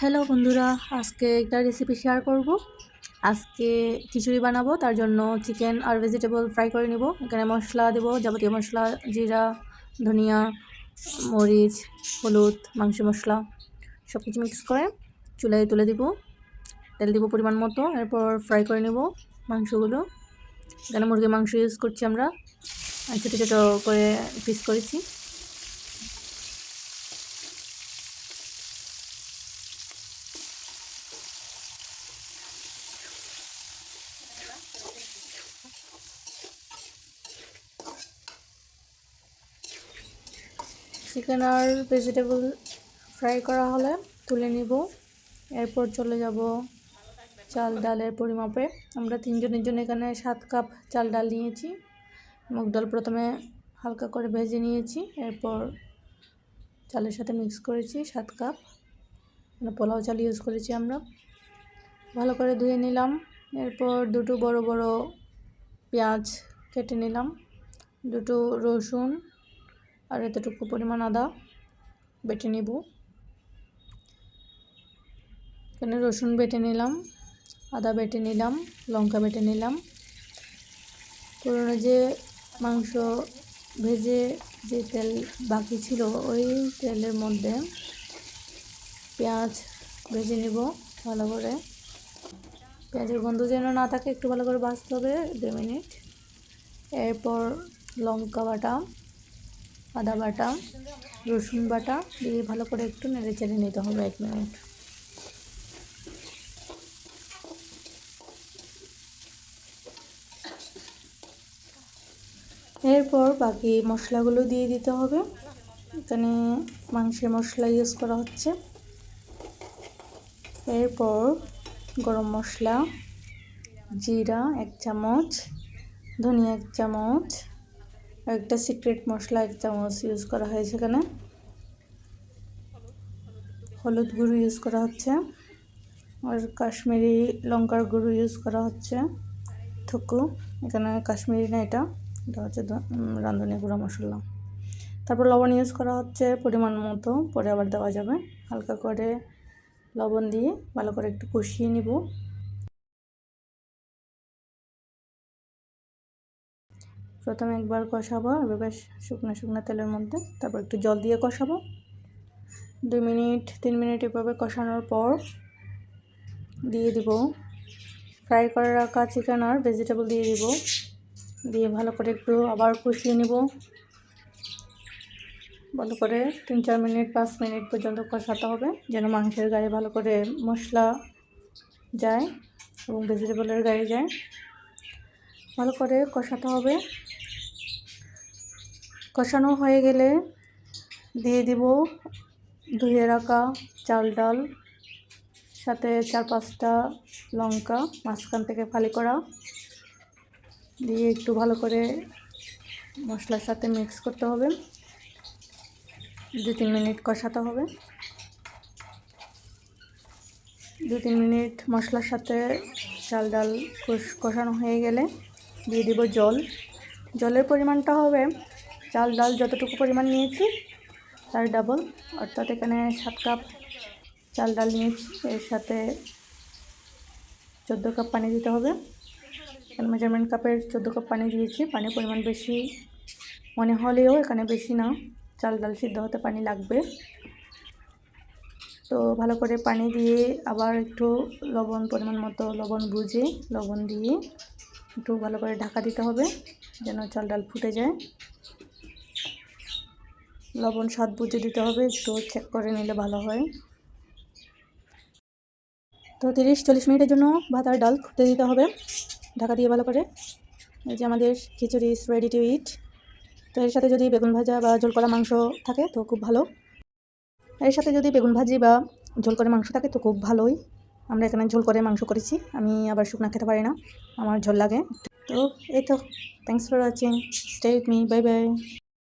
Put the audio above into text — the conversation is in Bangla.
হ্যালো বন্ধুরা, আজকে একটা রেসিপি শেয়ার করব। আজকে খিচুড়ি বানাবো, তার জন্য চিকেন আর ভেজিটেবল ফ্রাই করে নিব। এখানে মশলা দেব, যাবতীয় মশলা, জিরা, ধনিয়া, মরিচ, হলুদ, মাংস মশলা সব কিছু মিক্স করে চুলায় তুলে দিব। তেল দিব পরিমাণ মতো, এরপর ফ্রাই করে নেব মাংসগুলো। এখানে মুরগির মাংস ইউজ করছি আমরা, ছোটো ছোটো করে পিস করেছি। চিকেন আর ভেজিটেবল ফ্রাই করা হলে তুলে নিব। এরপর চলে যাব চাল ডালের পরিমাপে। আমরা তিনজনের জন্য এখানে 7 কাপ চাল ডাল নিয়েছি। মুগ ডাল প্রথমে হালকা করে ভেজে নিয়েছি, এরপর চালের সাথে মিক্স করেছি 7 কাপ। পোলাও চাল ইউজ করেছি আমরা। ভালো করে ধুয়ে নিলাম। এরপর দুটো বড় বড় পেঁয়াজ কেটে নিলাম, দুটো রসুন আর এতটুকু পরিমাণ আদা বেটে নেব। এখানে রসুন বেটে নিলাম, আদা বেটে নিলাম, লঙ্কা বেটে নিলাম। পুরোনো যে মাংস ভেজে যে তেল বাকি ছিল, ওই তেলের মধ্যে পেঁয়াজ ভেজে নেব ভালো করে। পেঁয়াজের গন্ধ যেন না থাকে, একটু ভালো করে ভাজতে হবে 2 মিনিট। এরপর লঙ্কা বাটা, আদা বাটা, রসুন বাটা দিয়ে ভালো করে একটু নেড়ে চেড়ে নিতে হবে 1 মিনিট। এরপর বাকি মশলাগুলো দিয়ে দিতে হবে। এখানে মাংসের মশলা ইউজ করা হচ্ছে। এরপর গরম মশলা, জিরা 1 চামচ, ধনিয়া 1 চামচ, একটা সিক্রেট মশলা 1 চামচ ইউজ করা হয়েছে। এখানে হলুদ গুঁড়ো ইউজ করা হচ্ছে, আর কাশ্মীরি লঙ্কার গুঁড়ো ইউজ করা হচ্ছে থুকু। এখানে কাশ্মীরি না, এটা হচ্ছে রাঁধুনি গুঁড়া মশলা। তারপর লবণ ইউজ করা হচ্ছে পরিমাণ মতো, পরে আবার দেওয়া যাবে। হালকা করে লবণ দিয়ে ভালো করে একটু কষিয়ে নিব। প্রথমে একবার কষাবো, এবার বেশ শুকনো শুকনো তেলের মধ্যে, তারপর একটু জল দিয়ে কষাবো 2 মিনিট 3 মিনিট। এভাবে কষানোর পর দিয়ে দিব ফ্রাই করে রাখা চিকেন আর ভেজিটেবল দিয়ে দিব। দিয়ে ভালো করে একটু আবার কষিয়ে নিব। ভালো করে 3-4 মিনিট 5 মিনিট পর্যন্ত কষাতে হবে, যেন মাংসের গায়ে ভালো করে মশলা যায় এবং ভেজিটেবলের গায়ে যায়। ভালো করে কষাতে হবে। কষানো হয়ে গেলে দিয়ে দিব ধুয়ে রাখা চাল ডাল, সাথে 4-5টা লঙ্কা মাঝখান থেকে ফালি করা, দিয়ে একটু ভালো করে মশলার সাথে মিক্স করতে হবে। 2-3 মিনিট কষাতে হবে। 2-3 মিনিট মশলার সাথে চাল ডাল কষানো হয়ে গেলে দিয়ে দিব জল। জলের পরিমাণটা হবে চাল ডাল যতটুকু পরিমাণ নিয়েছি তার ডাবল, অর্থাৎ এখানে 7 কাপ চাল ডাল নিয়েছি, এর সাথে 14 কাপ পানি দিতে হবে। এখানে মেজারমেন্ট কাপের 14 কাপ পানি দিয়েছি। পানির পরিমাণ বেশি মনে হলেও এখানে বেশি না, চাল ডাল সিদ্ধ হতে পানি লাগবে। তো ভালো করে পানি দিয়ে আবার একটু লবণ পরিমাণ মতো লবণ বুঝে লবণ দিয়ে একটু ভালো করে ঢাকা দিতে হবে, যেন চাল ডাল ফুটে যায়। লবণ স্বাদ বুঝে দিতে হবে, একটু চেক করে নিলে ভালো হয়। তো 30-40 মিনিটের জন্য ভাত আর ডাল ফুটতে দিতে হবে ঢাকা দিয়ে ভালো করে। এই যে আমাদের খিচুড়ি ইজ রেডি টু ইট। তো এর সাথে যদি বেগুন ভাজা বা ঝোল করা মাংস থাকে তো খুব ভালো। এর সাথে যদি বেগুন ভাজি বা ঝোল করে মাংস থাকে তো খুব ভালোই। আমরা এখানে ঝোল করে মাংস করেছি, আমি আবার শুকনা খেতে পারি না, আমার ঝোল লাগে। তো এই তো, thanks for watching, stay with me, bye bye.